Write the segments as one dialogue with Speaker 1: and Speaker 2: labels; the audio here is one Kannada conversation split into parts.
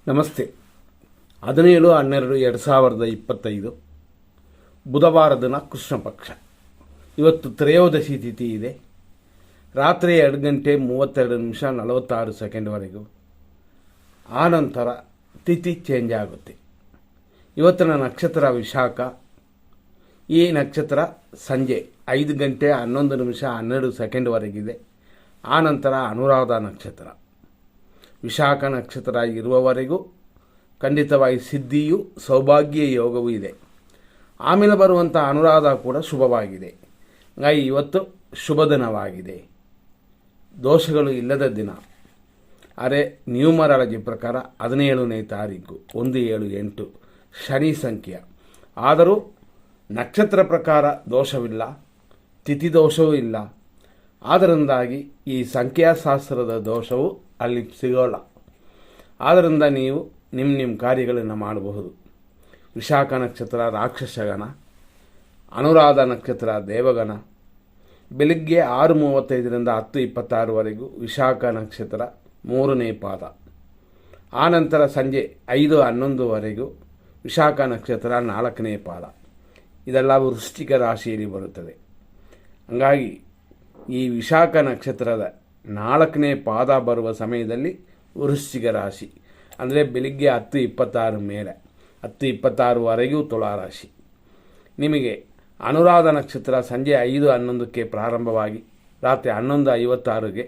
Speaker 1: ನಮಸ್ತೆ. 17/12/2025 ಬುಧವಾರ ದಿನ ಕೃಷ್ಣ ಪಕ್ಷ. ಇವತ್ತು ತ್ರಯೋದಶಿ ತಿಥಿ ಇದೆ. ರಾತ್ರಿ 2:32:46 ಆನಂತರ ತಿಥಿ ಚೇಂಜ್ ಆಗುತ್ತೆ. ಇವತ್ತಿನ ನಕ್ಷತ್ರ ವಿಶಾಖ. ಈ ನಕ್ಷತ್ರ ಸಂಜೆ 5:11:12 ಆನಂತರ ಅನುರಾಧ ನಕ್ಷತ್ರ. ವಿಶಾಖ ನಕ್ಷತ್ರ ಇರುವವರೆಗೂ ಖಂಡಿತವಾಗಿ ಸಿದ್ಧಿಯು ಸೌಭಾಗ್ಯ ಯೋಗವೂ ಇದೆ. ಆಮೇಲೆ ಬರುವಂಥ ಅನುರಾಧ ಕೂಡ ಶುಭವಾಗಿದೆ. ಹಾಗಾಗಿ ಇವತ್ತು ಶುಭ ದಿನವಾಗಿದೆ, ದೋಷಗಳು ಇಲ್ಲದ ದಿನ. ಆದರೆ ನ್ಯೂಮರಾಲಜಿ ಪ್ರಕಾರ 17ನೇ ತಾರೀಕು 1/7/8 ಶನಿ ಸಂಖ್ಯೆ. ಆದರೂ ನಕ್ಷತ್ರ ಪ್ರಕಾರ ದೋಷವಿಲ್ಲ, ತಿಥಿ ದೋಷವೂ ಇಲ್ಲ. ಆದ್ದರಿಂದಾಗಿ ಈ ಸಂಖ್ಯಾಶಾಸ್ತ್ರದ ದೋಷವು ಅಲ್ಲಿ ಸಿಗೋಲ್ಲ. ಆದ್ದರಿಂದ ನೀವು ನಿಮ್ಮ ಕಾರ್ಯಗಳನ್ನು ಮಾಡಬಹುದು. ವಿಶಾಖ ನಕ್ಷತ್ರ ರಾಕ್ಷಸಗಣ, ಅನುರಾಧ ನಕ್ಷತ್ರ ದೇವಗಣ. ಬೆಳಿಗ್ಗೆ 6:35 10:26 ವಿಶಾಖ ನಕ್ಷತ್ರ 3ನೇ ಪಾದ. ಆನಂತರ ಸಂಜೆ 5:11 ವಿಶಾಖ ನಕ್ಷತ್ರ 4ನೇ ಪಾದ. ಇದೆಲ್ಲ ವೃಶ್ಚಿಕ ರಾಶಿಯಲ್ಲಿ ಬರುತ್ತದೆ. ಹಾಗಾಗಿ ಈ ವಿಶಾಖ ನಕ್ಷತ್ರದ 4ನೇ ಪಾದ ಬರುವ ಸಮಯದಲ್ಲಿ ವೃಶ್ಚಿಕ ರಾಶಿ ಅಂದರೆ ಬೆಳಿಗ್ಗೆ 10:26 ಮೇಲೆ 10:26 ತುಲಾರಾಶಿ. ನಿಮಗೆ ಅನುರಾಧ ನಕ್ಷತ್ರ ಸಂಜೆ 5:11 ಪ್ರಾರಂಭವಾಗಿ ರಾತ್ರಿ 11:56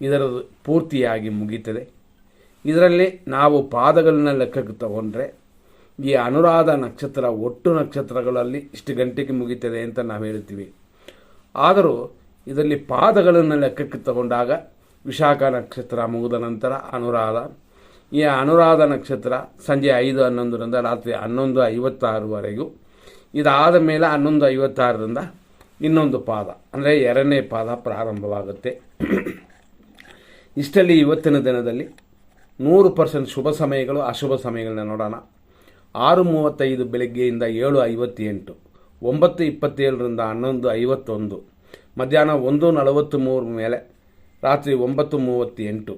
Speaker 1: ಇದರದು ಪೂರ್ತಿಯಾಗಿ ಮುಗೀತದೆ. ಇದರಲ್ಲಿ ನಾವು ಪಾದಗಳನ್ನ ಲೆಕ್ಕಕ್ಕೆ ತಗೊಂಡ್ರೆ ಈ ಅನುರಾಧ ನಕ್ಷತ್ರ ಒಟ್ಟು ನಕ್ಷತ್ರಗಳಲ್ಲಿ ಇಷ್ಟು ಗಂಟೆಗೆ ಮುಗೀತದೆ ಅಂತ ನಾವು ಹೇಳ್ತೀವಿ. ಆದರೂ ಇದರಲ್ಲಿ ಪಾದಗಳನ್ನು ಲೆಕ್ಕಕ್ಕೆ ತಗೊಂಡಾಗ ವಿಶಾಖ ನಕ್ಷತ್ರ ಮುಗಿದ ನಂತರ ಅನುರಾಧ. ಈ ಅನುರಾಧ ನಕ್ಷತ್ರ ಸಂಜೆ 5:11 ರಾತ್ರಿ 11:56 ಇದಾದ ಮೇಲೆ 11:56 ಇನ್ನೊಂದು ಪಾದ ಅಂದರೆ 2ನೇ ಪಾದ ಪ್ರಾರಂಭವಾಗುತ್ತೆ. ಇಷ್ಟಲ್ಲಿ ಇವತ್ತಿನ ದಿನದಲ್ಲಿ 100% ಶುಭ ಸಮಯಗಳು, ಅಶುಭ ಸಮಯಗಳನ್ನ ನೋಡೋಣ. 6:35 ಬೆಳಗ್ಗೆಯಿಂದ 7:58, 9:27 11:51, ಮಧ್ಯಾಹ್ನ 1:43 ಮೇಲೆ ರಾತ್ರಿ 9:38.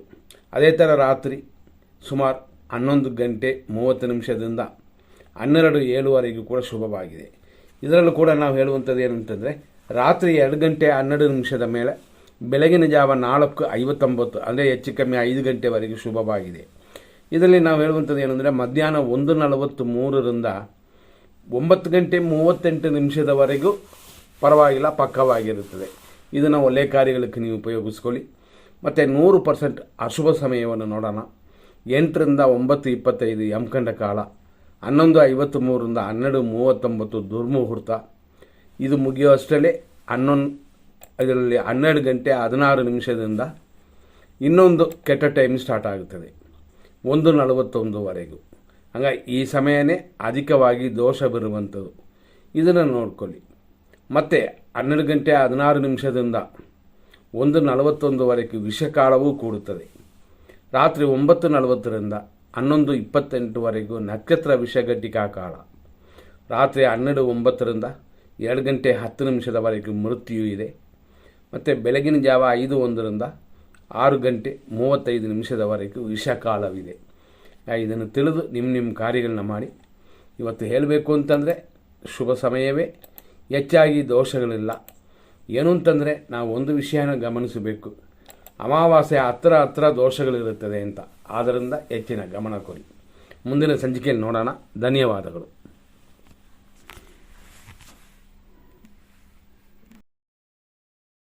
Speaker 1: ಅದೇ ಥರ ರಾತ್ರಿ ಸುಮಾರು 11:30 12:07 ಕೂಡ ಶುಭವಾಗಿದೆ. ಇದರಲ್ಲೂ ಕೂಡ ನಾವು ಹೇಳುವಂಥದ್ದು ಏನಂತಂದರೆ ರಾತ್ರಿ 2:12 ಮೇಲೆ ಬೆಳಗಿನ ಜಾವ 4:59 ಅಂದರೆ ಹೆಚ್ಚು ಕಮ್ಮಿ 5 ಗಂಟೆವರೆಗೂ ಶುಭವಾಗಿದೆ. ಇದರಲ್ಲಿ ನಾವು ಹೇಳುವಂಥದ್ದು ಏನಂದರೆ ಮಧ್ಯಾಹ್ನ 1:43 9:38 ಪರವಾಗಿಲ್ಲ, ಪಕ್ಕವಾಗಿರುತ್ತದೆ. ಇದನ್ನು ಒಳ್ಳೆಯ ಕಾರ್ಯಗಳಿಗೆ ನೀವು ಉಪಯೋಗಿಸ್ಕೊಳ್ಳಿ. ಮತ್ತು 100% ಅಶುಭ ಸಮಯವನ್ನು ನೋಡೋಣ. 8:00-9:25 ಯಮಕಂಡ ಕಾಲ, 11:53-12:39 ದುರ್ಮುಹೂರ್ತ. ಇದು ಮುಗಿಯುವಷ್ಟರಲ್ಲಿ ಇದರಲ್ಲಿ 12:16 ಇನ್ನೊಂದು ಕೆಟ್ಟ ಟೈಮ್ ಸ್ಟಾರ್ಟ್ ಆಗುತ್ತದೆ 1:41. ಹಾಗಾಗಿ ಈ ಸಮಯನೇ ಅಧಿಕವಾಗಿ ದೋಷ ಬರುವಂಥದ್ದು. ಇದನ್ನು ನೋಡ್ಕೊಳ್ಳಿ. ಮತ್ತು 12:16 1:41 ವಿಷಕಾಲವೂ ಕೂಡುತ್ತದೆ. ರಾತ್ರಿ 9:40 11:28 ನಕ್ಷತ್ರ ವಿಷಘಟಿಕಾ ಕಾಲ. ರಾತ್ರಿ 12:09 2:10 ಮೃತ್ಯು ಇದೆ. ಮತ್ತು ಬೆಳಗಿನ ಜಾವ 5:01 6:35 ವಿಷಕಾಲವಿದೆ. ಇದನ್ನು ತಿಳಿದು ನಿಮ್ಮ ಕಾರ್ಯಗಳನ್ನ ಮಾಡಿ. ಇವತ್ತು ಹೇಳಬೇಕು ಅಂತಂದರೆ ಶುಭ ಸಮಯವೇ, ಹೆಚ್ಚಾಗಿ ದೋಷಗಳಿಲ್ಲ. ಏನು ಅಂತಂದರೆ ನಾವು ಒಂದು ವಿಷಯನ ಗಮನಿಸಬೇಕು, ಅಮಾವಾಸ್ಯೆ ಹತ್ತಿರ ದೋಷಗಳಿರುತ್ತದೆ ಅಂತ. ಆದ್ದರಿಂದ ಹೆಚ್ಚಿನ ಗಮನ ಕೊಡಿ. ಮುಂದಿನ ಸಂಚಿಕೆಯಲ್ಲಿ ನೋಡೋಣ. ಧನ್ಯವಾದಗಳು.